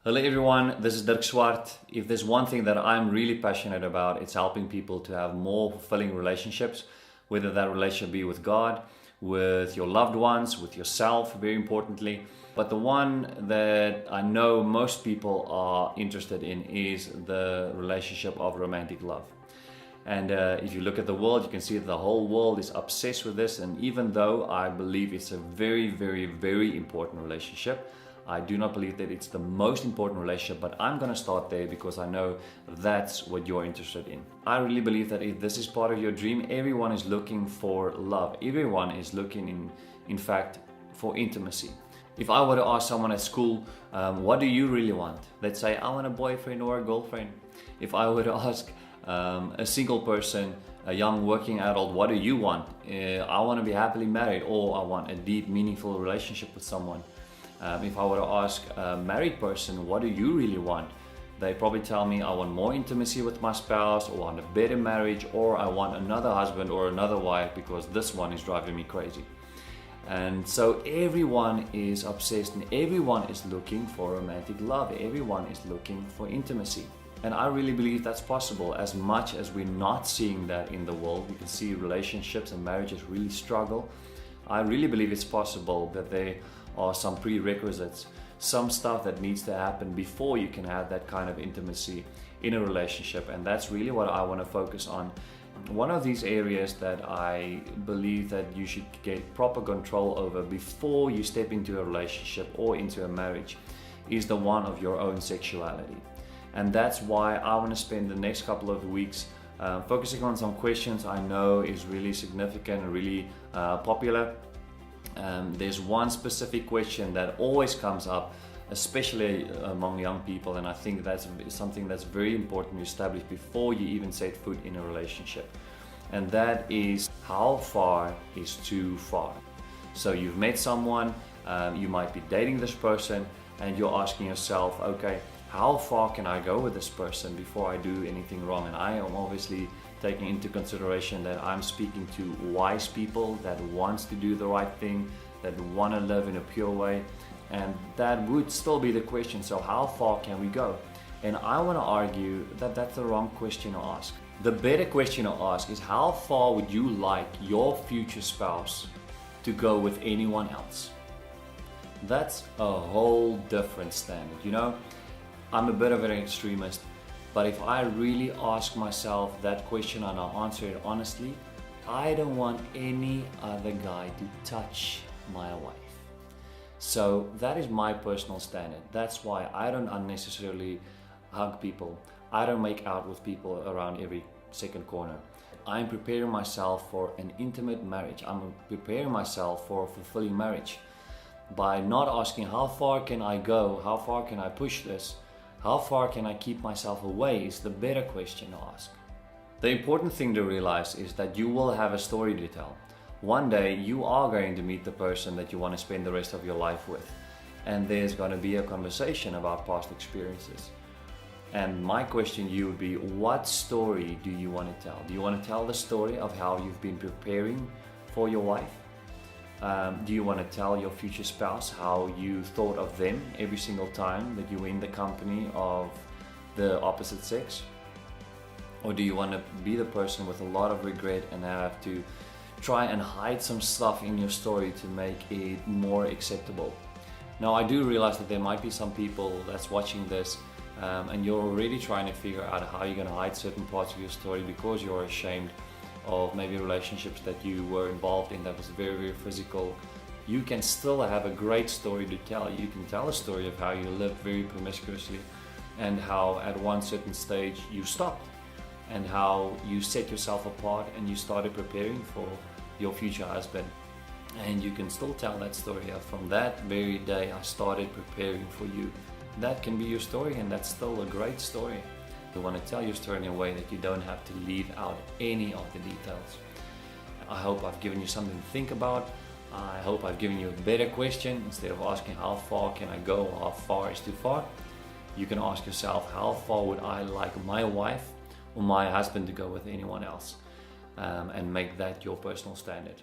Hello everyone, this is Dirk Swart. If there's one thing that I'm really passionate about, it's helping people to have more fulfilling relationships, whether that relationship be with God, with your loved ones, with yourself, very importantly. But the one that I know most people are interested in is the relationship of romantic love. And if you look at the world, you can see that the whole world is obsessed with this. And even though I believe it's a very, very, very important relationship, I do not believe that it's the most important relationship, but I'm going to start there because I know that's what you're interested in. I really believe that if this is part of your dream, everyone is looking for love. Everyone is looking, in fact, for intimacy. If I were to ask someone at school, what do you really want? They'd say, I want a boyfriend or a girlfriend. If I were to ask a single person, a young working adult, what do you want? I want to be happily married, or I want a deep, meaningful relationship with someone. If I were to ask a married person, what do you really want? They probably tell me, I want more intimacy with my spouse, or I want a better marriage, or I want another husband or another wife because this one is driving me crazy. And so everyone is obsessed and everyone is looking for romantic love. Everyone is looking for intimacy. And I really believe that's possible. As much as we're not seeing that in the world, we can see relationships and marriages really struggle. I really believe it's possible that there are some prerequisites, some stuff that needs to happen before you can have that kind of intimacy in a relationship. And that's really what I want to focus on. One of these areas that I believe that you should get proper control over before you step into a relationship or into a marriage is the one of your own sexuality. And that's why I want to spend the next couple of weeks focusing on some questions I know is really significant and really popular. There's one specific question that always comes up, especially among young people, and I think that's something that's very important to establish before you even set foot in a relationship. And that is, how far is too far? So you've met someone, you might be dating this person, and you're asking yourself, okay, how far can I go with this person before I do anything wrong? And I am obviously taking into consideration that I'm speaking to wise people that wants to do the right thing, that want to live in a pure way, and that would still be the question. So how far can we go? And I want to argue that that's the wrong question to ask. The better question to ask is, how far would you like your future spouse to go with anyone else? That's a whole different standard. You know, I'm a bit of an extremist, but if I really ask myself that question and I answer it honestly, I don't want any other guy to touch my wife. So that is my personal standard. That's why I don't unnecessarily hug people. I don't make out with people around every second corner. I'm preparing myself for an intimate marriage. I'm preparing myself for a fulfilling marriage by not asking how far can I go, how far can I push this, how far can I keep myself away is the better question to ask. The important thing to realize is that you will have a story to tell. One day you are going to meet the person that you want to spend the rest of your life with. And there's going to be a conversation about past experiences. And my question to you would be, what story do you want to tell? Do you want to tell the story of how you've been preparing for your wife? Do you want to tell your future spouse how you thought of them every single time that you were in the company of the opposite sex? Or do you want to be the person with a lot of regret and have to try and hide some stuff in your story to make it more acceptable? Now, I do realize that there might be some people that's watching this and you're already trying to figure out how you're going to hide certain parts of your story because you're ashamed of maybe relationships that you were involved in that was very, very physical. You can still have a great story to tell. You can tell a story of how you lived very promiscuously and how at one certain stage you stopped and how you set yourself apart and you started preparing for your future husband. And you can still tell that story. From that very day I started preparing for you. That can be your story, and that's still a great story. You want to tell your story in a way that you don't have to leave out any of the details. I hope I've given you something to think about. I hope I've given you a better question. Instead of asking how far can I go or how far is too far, you can ask yourself, how far would I like my wife or my husband to go with anyone else? And make that your personal standard.